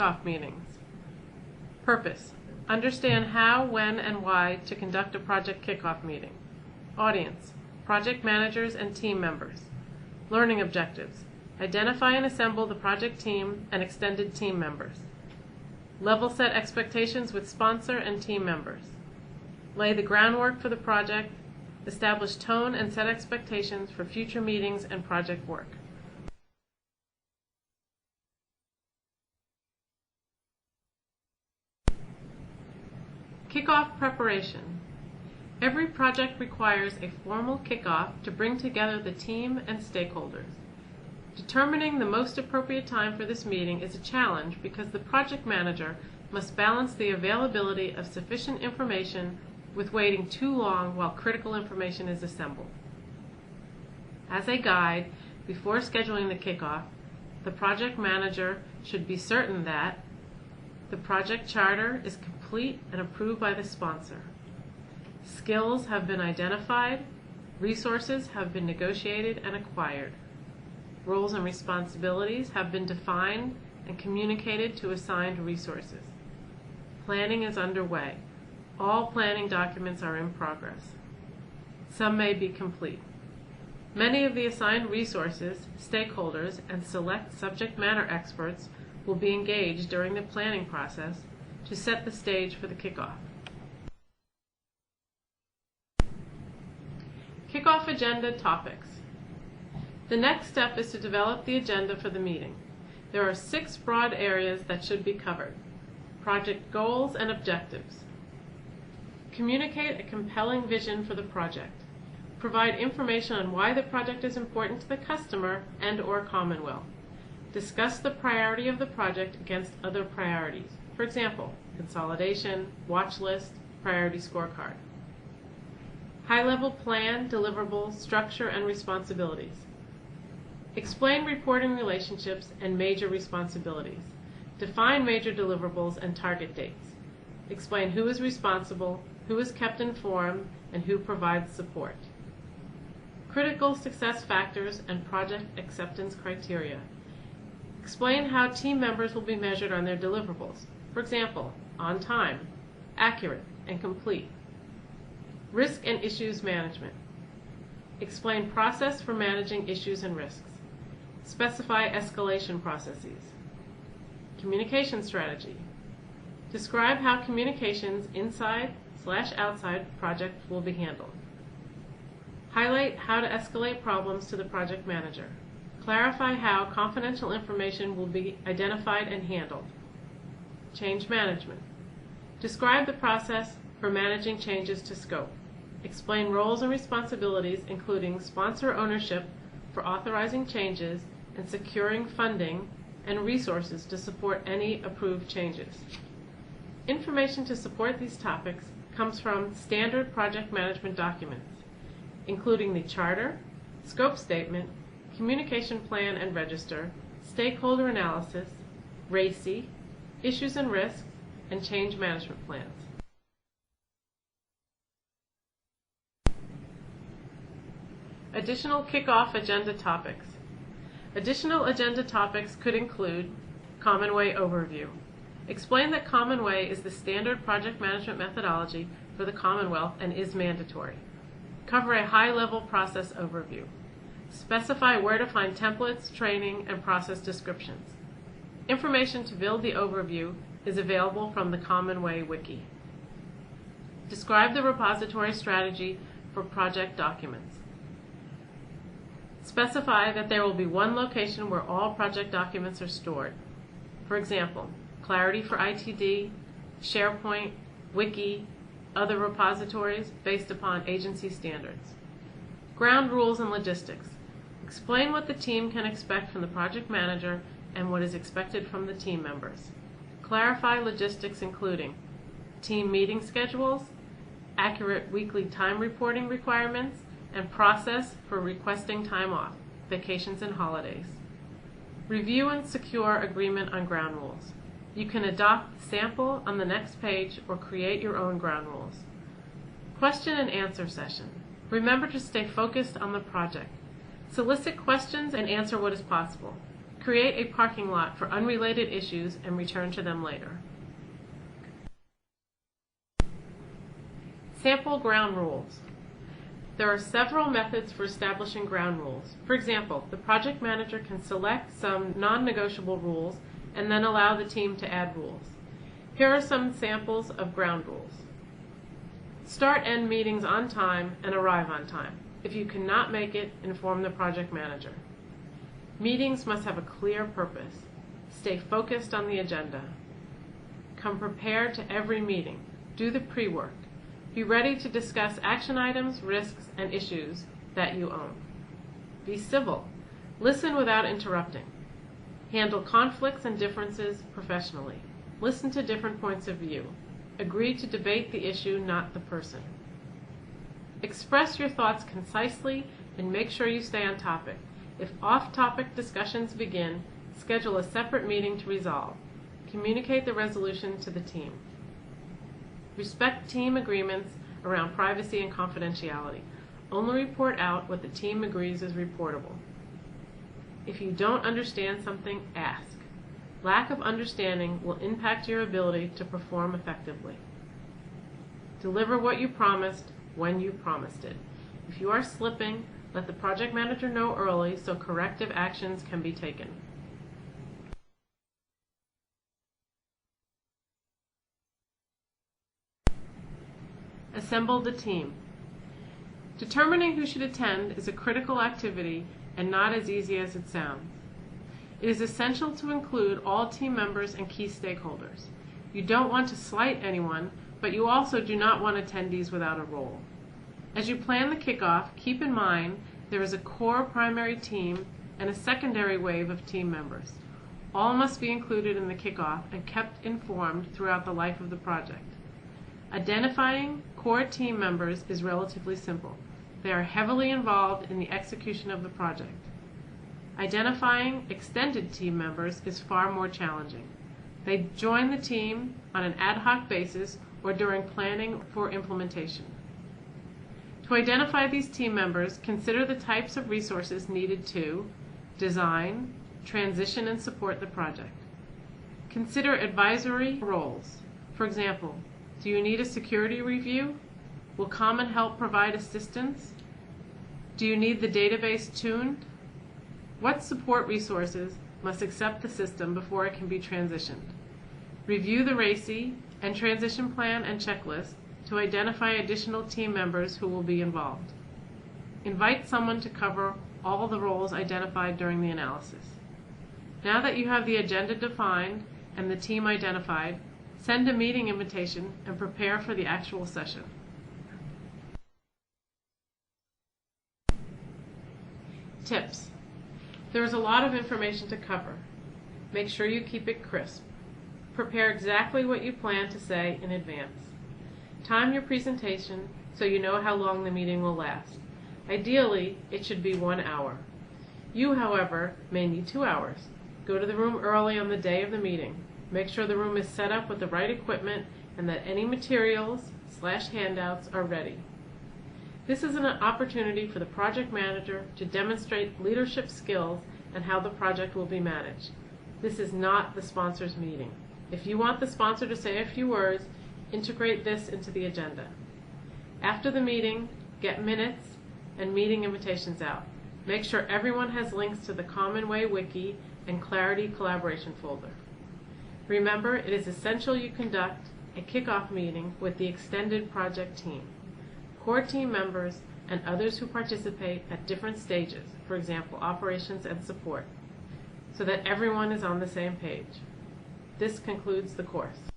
Kickoff meetings. Purpose: understand how, when, and why to conduct a project kickoff meeting. Audience: project managers and team members. Learning objectives: identify and assemble the project team and extended team members. Level set expectations with sponsor and team members. Lay the groundwork for the project. Establish tone and set expectations for future meetings and project work. Kickoff preparation. Every project requires a formal kickoff to bring together the team and stakeholders. Determining the most appropriate time for this meeting is a challenge because the project manager must balance the availability of sufficient information with waiting too long while critical information is assembled. As a guide, before scheduling the kickoff, the project manager should be certain that the project charter is complete and approved by the sponsor. Skills have been identified, resources have been negotiated and acquired. Roles and responsibilities have been defined and communicated to assigned resources. Planning is underway. All planning documents are in progress. Some may be complete. Many of the assigned resources, stakeholders, and select subject matter experts will be engaged during the planning process to set the stage for the kickoff. Kickoff agenda topics. The next step is to develop the agenda for the meeting. There are 6 broad areas that should be covered. Project goals and objectives. Communicate a compelling vision for the project. Provide information on why the project is important to the customer and/or Commonwealth. Discuss the priority of the project against other priorities. For example, consolidation, watch list, priority scorecard. High-level plan, deliverables, structure, and responsibilities. Explain reporting relationships and major responsibilities. Define major deliverables and target dates. Explain who is responsible, who is kept informed, and who provides support. Critical success factors and project acceptance criteria. Explain how team members will be measured on their deliverables. For example, on time, accurate, and complete. Risk and issues management. Explain process for managing issues and risks. Specify escalation processes. Communication strategy. Describe how communications inside/outside project will be handled. Highlight how to escalate problems to the project manager. Clarify how confidential information will be identified and handled. Change management. Describe the process for managing changes to scope. Explain roles and responsibilities, including sponsor ownership for authorizing changes and securing funding and resources to support any approved changes. Information to support these topics comes from standard project management documents, including the charter, scope statement, communication plan and register, stakeholder analysis, RACI, issues and risks, and change management plans. Additional kickoff agenda topics. Additional agenda topics could include Common Way overview. Explain that Common Way is the standard project management methodology for the Commonwealth and is mandatory. Cover a high-level process overview. Specify where to find templates, training, and process descriptions. Information to build the overview is available from the Common Way Wiki. Describe the repository strategy for project documents. Specify that there will be one location where all project documents are stored. For example, Clarity for ITD, SharePoint, Wiki, other repositories based upon agency standards. Ground rules and logistics. Explain what the team can expect from the project manager and what is expected from the team members. Clarify logistics including team meeting schedules, accurate weekly time reporting requirements, and process for requesting time off, vacations and holidays. Review and secure agreement on ground rules. You can adopt the sample on the next page or create your own ground rules. Question and answer session. Remember to stay focused on the project. Solicit questions and answer what is possible. Create a parking lot for unrelated issues and return to them later. Sample ground rules. There are several methods for establishing ground rules. For example, the project manager can select some non-negotiable rules and then allow the team to add rules. Here are some samples of ground rules. Start and end meetings on time and arrive on time. If you cannot make it, inform the project manager. Meetings must have a clear purpose. Stay focused on the agenda. Come prepared to every meeting. Do the pre-work. Be ready to discuss action items, risks, and issues that you own. Be civil. Listen without interrupting. Handle conflicts and differences professionally. Listen to different points of view. Agree to debate the issue, not the person. Express your thoughts concisely and make sure you stay on topic. If off-topic discussions begin, schedule a separate meeting to resolve. Communicate the resolution to the team. Respect team agreements around privacy and confidentiality. Only report out what the team agrees is reportable. If you don't understand something, ask. Lack of understanding will impact your ability to perform effectively. Deliver what you promised when you promised it. If you are slipping, let the project manager know early so corrective actions can be taken. Assemble the team. Determining who should attend is a critical activity and not as easy as it sounds. It is essential to include all team members and key stakeholders. You don't want to slight anyone, but you also do not want attendees without a role. As you plan the kickoff, keep in mind there is a core primary team and a secondary wave of team members. All must be included in the kickoff and kept informed throughout the life of the project. Identifying core team members is relatively simple. They are heavily involved in the execution of the project. Identifying extended team members is far more challenging. They join the team on an ad hoc basis or during planning for implementation. To identify these team members, consider the types of resources needed to design, transition, and support the project. Consider advisory roles. For example, do you need a security review? Will Common Help provide assistance? Do you need the database tuned? What support resources must accept the system before it can be transitioned? Review the RACI and transition plan and checklist to identify additional team members who will be involved. Invite someone to cover all the roles identified during the analysis. Now that you have the agenda defined and the team identified, send a meeting invitation and prepare for the actual session. Tips. There is a lot of information to cover. Make sure you keep it crisp. Prepare exactly what you plan to say in advance. Time your presentation so you know how long the meeting will last. Ideally, it should be 1 hour. You, however, may need 2 hours. Go to the room early on the day of the meeting. Make sure the room is set up with the right equipment and that any materials/handouts are ready. This is an opportunity for the project manager to demonstrate leadership skills and how the project will be managed. This is not the sponsor's meeting. If you want the sponsor to say a few words, integrate this into the agenda. After the meeting, get minutes and meeting invitations out. Make sure everyone has links to the Common Way Wiki and Clarity collaboration folder. Remember, it is essential you conduct a kickoff meeting with the extended project team, core team members, and others who participate at different stages, for example, operations and support, so that everyone is on the same page. This concludes the course.